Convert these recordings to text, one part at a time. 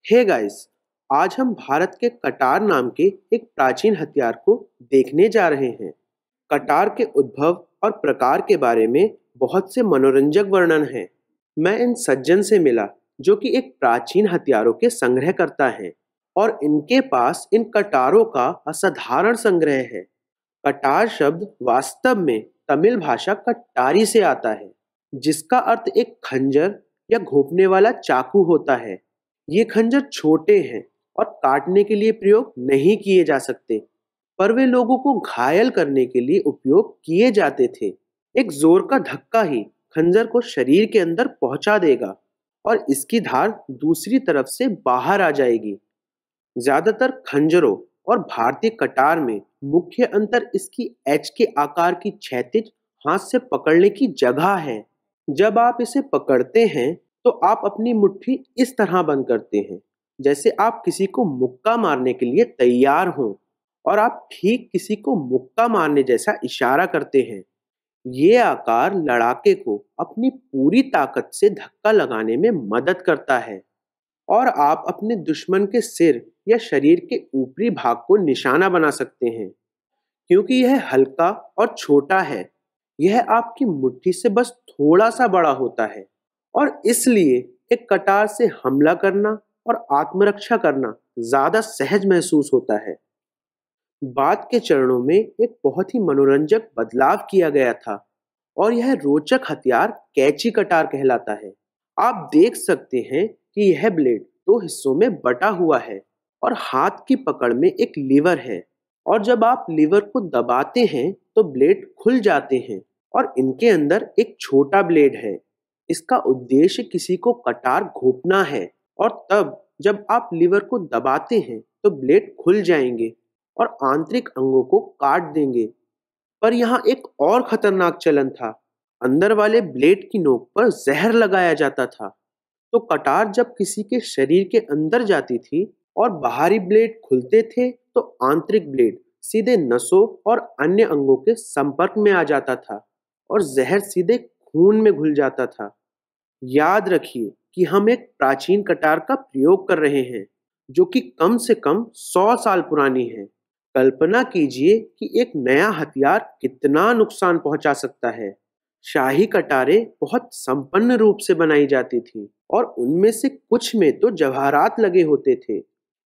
Hey guys, आज हम भारत के कटार नाम के एक प्राचीन हथियार को देखने जा रहे हैं। कटार के उद्भव और प्रकार के बारे में बहुत से मनोरंजक वर्णन हैं। मैं इन सज्जन से मिला जो कि एक प्राचीन हथियारों के संग्रह करता है और इनके पास इन कटारों का असाधारण संग्रह है। कटार शब्द वास्तव में तमिल भाषा कटारी से आता है, जिसका अर्थ एक खंजर या घोंपने वाला चाकू होता है। ये खंजर छोटे हैं और काटने के लिए प्रयोग नहीं किए जा सकते, पर वे लोगों को घायल करने के लिए उपयोग किए जाते थे। एक जोर का धक्का ही खंजर को शरीर के अंदर पहुंचा देगा और इसकी धार दूसरी तरफ से बाहर आ जाएगी। ज्यादातर खंजरों और भारतीय कटार में मुख्य अंतर इसकी एच के आकार की क्षैतिज हाथ से पकड़ने की जगह है। जब आप इसे पकड़ते हैं तो आप अपनी मुट्ठी इस तरह बंद करते हैं जैसे आप किसी को मुक्का मारने के लिए तैयार हों, और आप ठीक किसी को मुक्का मारने जैसा इशारा करते हैं। ये आकार लड़ाके को अपनी पूरी ताकत से धक्का लगाने में मदद करता है और आप अपने दुश्मन के सिर या शरीर के ऊपरी भाग को निशाना बना सकते हैं। क्योंकि यह हल्का और छोटा है, यह आपकी मुट्ठी से बस थोड़ा सा बड़ा होता है और इसलिए एक कटार से हमला करना और आत्मरक्षा करना ज्यादा सहज महसूस होता है। बाद के चरणों में एक बहुत ही मनोरंजक बदलाव किया गया था और यह रोचक हथियार कैची कटार कहलाता है। आप देख सकते हैं कि यह ब्लेड दो हिस्सों में बटा हुआ है और हाथ की पकड़ में एक लीवर है, और जब आप लीवर को दबाते हैं तो ब्लेड खुल जाते हैं और इनके अंदर एक छोटा ब्लेड है। इसका उद्देश्य किसी को कटार घोंपना है और तब जब आप लीवर को दबाते हैं तो ब्लेड खुल जाएंगे और आंतरिक अंगों को काट देंगे। पर यहाँ एक और खतरनाक चलन था। अंदर वाले ब्लेड की नोक पर जहर लगाया जाता था। तो कटार जब किसी के शरीर के अंदर जाती थी और बाहरी ब्लेड खुलते थे तो आंतरिक ब्लेड सीधे नसों और अन्य अंगों के संपर्क में आ जाता था और जहर सीधे खून में घुल जाता था। याद रखिए कि हम एक प्राचीन कटार का प्रयोग कर रहे हैं जो कि कम से कम 100 साल पुरानी है। कल्पना कीजिए कि एक नया हथियार कितना नुकसान पहुंचा सकता है। शाही कटारें बहुत संपन्न रूप से बनाई जाती थी और उनमें से कुछ में तो जवाहरात लगे होते थे।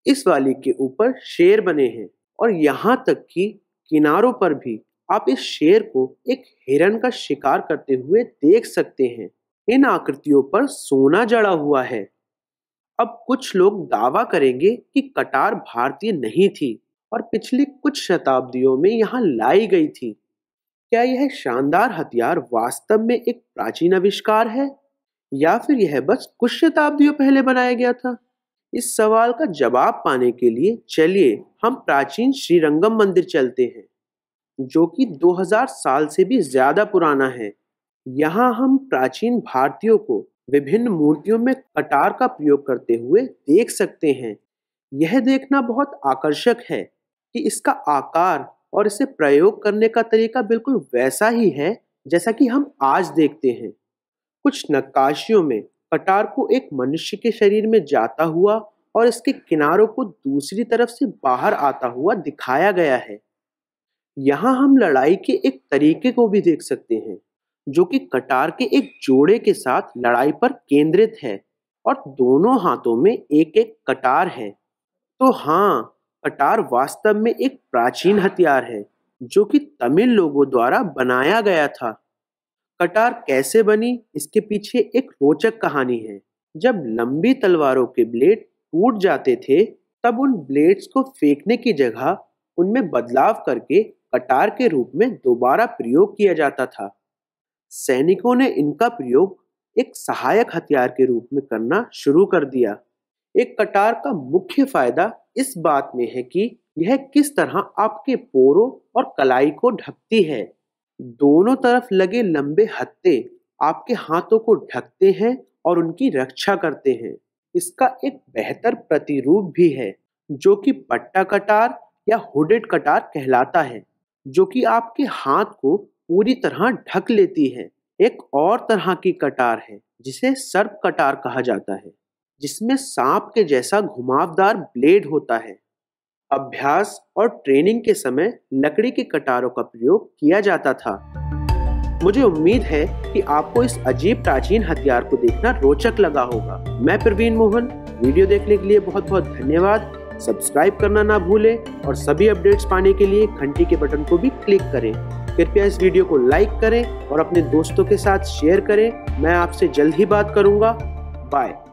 इस वाली के ऊपर शेर बने हैं और यहाँ तक कि किनारों पर भी आप इस शेर को एक हिरन का शिकार करते हुए देख सकते हैं। इन आकृतियों पर सोना जड़ा हुआ है। अब कुछ लोग दावा करेंगे कि कटार भारतीय नहीं थी और पिछली कुछ शताब्दियों में यहाँ लाई गई थी। क्या यह शानदार हथियार वास्तव में एक प्राचीन आविष्कार है या फिर यह बस कुछ शताब्दियों पहले बनाया गया था? इस सवाल का जवाब पाने के लिए चलिए हम प्राचीन श्रीरंगम मंदिर चलते हैं, जो कि 2000 साल से भी ज्यादा पुराना है। यहाँ हम प्राचीन भारतीयों को विभिन्न मूर्तियों में कटार का प्रयोग करते हुए देख सकते हैं। यह देखना बहुत आकर्षक है कि इसका आकार और इसे प्रयोग करने का तरीका बिल्कुल वैसा ही है जैसा कि हम आज देखते हैं। कुछ नक्काशियों में कटार को एक मनुष्य के शरीर में जाता हुआ और इसके किनारों को दूसरी तरफ से बाहर आता हुआ दिखाया गया है। यहाँ हम लड़ाई के एक तरीके को भी देख सकते हैं जो कि कटार के एक जोड़े के साथ लड़ाई पर केंद्रित है और दोनों हाथों में एक एक कटार है। तो हाँ, कटार वास्तव में एक प्राचीन हथियार है जो कि तमिल लोगों द्वारा बनाया गया था। कटार कैसे बनी, इसके पीछे एक रोचक कहानी है। जब लंबी तलवारों के ब्लेड टूट जाते थे तब उन ब्लेड्स को फेंकने की जगह उनमें बदलाव करके कटार के रूप में दोबारा प्रयोग किया जाता था। सैनिकों ने इनका प्रयोग एक सहायक हथियार के रूप में करना शुरू कर दिया। एक कटार का मुख्य फायदा इस बात में है कि यह किस तरह आपके पोरों और कलाई को ढकती है। दोनों तरफ लगे लंबे हत्थे आपके हाथों को ढकते हैं और उनकी रक्षा करते हैं। इसका एक बेहतर प्रतिरूप भी है जो कि पट्टा कटार या हुडेड कटार कहलाता है, जो कि आपके हाथ को पूरी तरह ढक लेती है। एक और तरह की कटार है जिसे सर्प कटार कहा जाता है, जिसमें सांप के जैसा घुमावदार ब्लेड होता है। अभ्यास और ट्रेनिंग के समय लकड़ी की कटारों का प्रयोग किया जाता था। मुझे उम्मीद है कि आपको इस अजीब प्राचीन हथियार को देखना रोचक लगा होगा। मैं प्रवीण मोहन, वीडियो देखने के लिए बहुत बहुत धन्यवाद। सब्सक्राइब करना ना भूलें और सभी अपडेट्स पाने के लिए घंटी के बटन को भी क्लिक करें। कृपया इस वीडियो को लाइक करें और अपने दोस्तों के साथ शेयर करें। मैं आपसे जल्द ही बात करूंगा। बाय।